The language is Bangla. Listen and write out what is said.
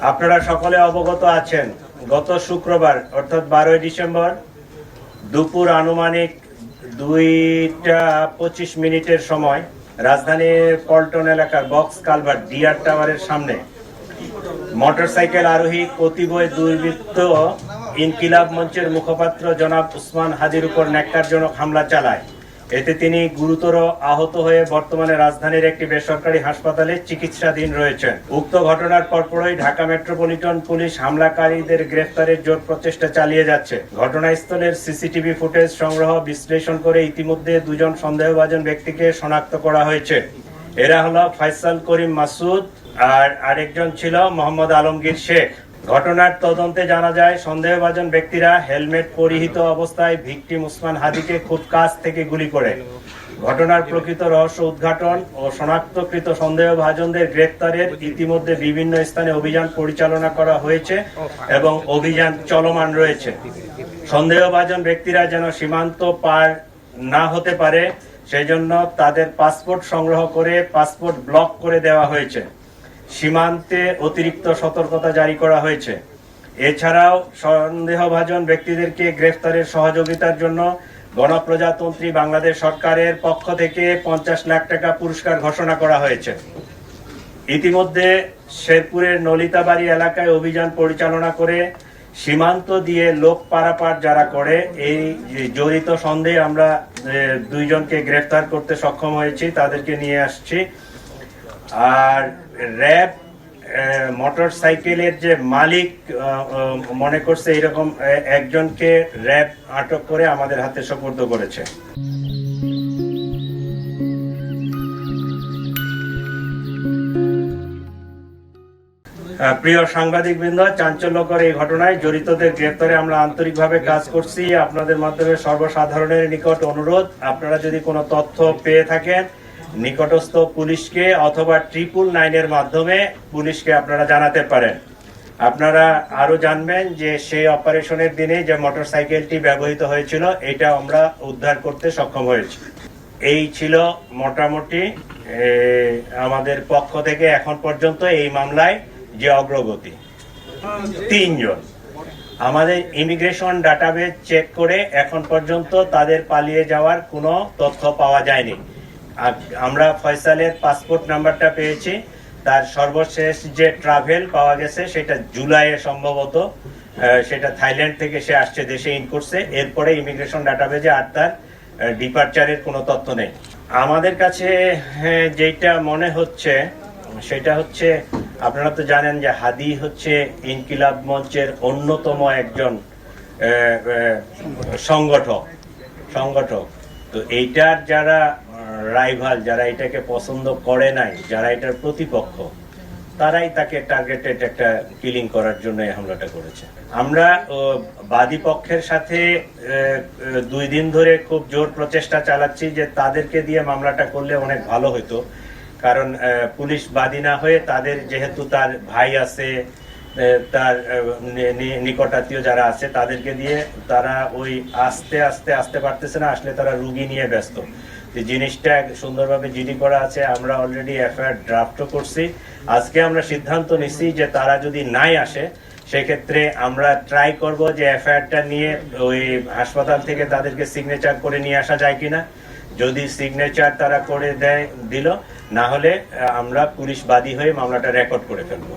আপনারা সকলে অবগত আছেন, গত শুক্রবার অর্থাৎ 12 ডিসেম্বর দুপুর আনুমানিক 2টা 25 মিনিটের সময় রাজধানীর পল্টন এলাকার বক্স কালভার্ট ডিআর টাওয়ারের সামনে মোটরসাইকেল আরোহী কতিপয় দুর্বৃত্ত ইনকিলাব মঞ্চের মুখপাত্র জনাব উসমান হাদির উপর ন্যাক্কারজনক হামলা চালায়। এতে তিনি গুরুতর আহত হয়ে বর্তমানে রাজধানীর একটি বেসরকারি হাসপাতালে চিকিৎসাধীন রয়েছেন। উক্ত ঘটনার পরপরই ঢাকা মেট্রোপলিটন পুলিশ হামলাকারীদের গ্রেফতারের জোর প্রচেষ্টা চালিয়ে যাচ্ছে। ঘটনাস্থলের সিসিটিভি ফুটেজ সংগ্রহ বিশ্লেষণ করে ইতিমধ্যে দুজন সন্দেহভাজন ব্যক্তিকে শনাক্ত করা হয়েছে। এরা হলো ফয়সাল করিম মাসুদ আর আরেকজন ছিল মোহাম্মদ আলমগীর শেখ। ঘটনার তদন্তে জানা যায়, সন্দেহভাজন ব্যক্তিরা হেলমেট পরিহিত অবস্থায় ভিকটিম উসমান হাদিকে খুব কাছ থেকে গুলি করে। ঘটনার প্রকৃত রহস্য উদ্ঘাটন ও শনাক্তকৃত সন্দেহভাজনদের গ্রেফতারের ইতিমধ্যে বিভিন্ন স্থানে অভিযান পরিচালনা করা হয়েছে এবং অভিযান চলমান রয়েছে। সন্দেহভাজন ব্যক্তিরা যেন সীমান্ত পার না হতে পারে সেজন্য তাদের পাসপোর্ট সংগ্রহ করে পাসপোর্ট ব্লক করে দেওয়া হয়েছে। সীমান্তে অতিরিক্ত সতর্কতা জারি করা হয়েছে। এছাড়াও সন্দেহভাজন ব্যক্তিদেরকে গ্রেফতারের সহযোগিতার জন্য গণপ্রজাতন্ত্রী বাংলাদেশ সরকারের পক্ষ থেকে 50 লাখ টাকা পুরস্কার ঘোষণা করা হয়েছে। ইতিমধ্যে শেরপুরের নলিতাবাড়ি এলাকায় অভিযান পরিচালনা করে সীমান্ত দিয়ে লোক পারাপার যারা করে এই জড়িত সন্দেহে আমরা 2 জনকে গ্রেফতার করতে সক্ষম হয়েছি, তাদেরকে নিয়ে আসছি। আর র্যাব মোটর সাইকেলের যে মালিক মনে করছে এরকম একজনকে র্যাব আটক করে আমাদের হাতে সোপর্দ করেছে। প্রিয় সাংবাদিকবৃন্দ, চাঞ্চল্যকর এই ঘটনায় জড়িতদের গ্রেফতারে আমরা আন্তরিকভাবে কাজ করছি। আপনাদের মাধ্যমে সর্বসাধারণের নিকট অনুরোধ, আপনারা যদি কোনো তথ্য পেয়ে থাকেন নিকটস্থ পুলিশকে অথবা 999-এর মাধ্যমে পুলিশকে আপনারা জানাতে পারেন। আপনারা আরো জানবেন যে সেই অপারেশনের দিনে যে মোটরসাইকেলটি ব্যবহৃত হয়েছিল এটা আমরা উদ্ধার করতে সক্ষম হয়েছি। এই ছিল মোটামুটি আমাদের পক্ষ থেকে এখন পর্যন্ত এই মামলায় যে অগ্রগতি। 3 জন আমাদের ইমিগ্রেশন ডাটাবেজ চেক করে এখন পর্যন্ত তাদের পালিয়ে যাওয়ার কোনো তথ্য পাওয়া যায়নি। আমরা ফয়সালের পাসপোর্ট নাম্বারটা পেয়েছি, তার সর্বশেষ যে ট্রাভেল পাওয়া গেছে সেটা জুলাইয়ে সম্ভবত, সেটা থাইল্যান্ড থেকে সে আসছে, দেশে ইন করছে। এরপরে ইমিগ্রেশন ডাটাবেজে আর তার ডিপারচারের কোনো তথ্য নেই। আমাদের কাছে যেটা মনে হচ্ছে সেটা হচ্ছে, আপনারা তো জানেন যে হাদি হচ্ছে ইনকিলাব মঞ্চের অন্যতম একজন সংগঠক। তো এইটার যারা রাইভাল, যারা এটাকে পছন্দ করে নাই, যারা এটার প্রতিপক্ষ, তারাই তাকে টার্গেটেড একটা কিলিং করার জন্য এই হামলাটা করেছে। আমরা বাদী পক্ষের সাথে 2 দিন ধরে খুব জোর প্রচেষ্টা চালাচ্ছি যে তাদেরকে দিয়ে মামলাটা করলে অনেক ভালো হতো। কারণ পুলিশ বাদী না হয়ে তাদের, যেহেতু তার ভাই আছে, তার নিকটাত্মীয় যারা আছে, তাদেরকে দিয়ে তারা ওই আসতে পারতেছে না, আসলে তারা রুগী নিয়ে ব্যস্ত। জিনিসটা সুন্দরভাবে জিডি করা আছে, আমরা অলরেডি এফআইআর ড্রাফটও করছি। আজকে আমরা সিদ্ধান্ত নিচ্ছি যে তারা যদি নাই আসে সেক্ষেত্রে আমরা ট্রাই করব যে এফআইআরটা নিয়ে ওই হাসপাতাল থেকে তাদেরকে সিগনেচার করে নিয়ে আসা যায় কিনা। যদি সিগনেচার তারা করে দিল, না হলে আমরা পুলিশ বাদী হয়ে মামলাটা রেকর্ড করে ফেলবো।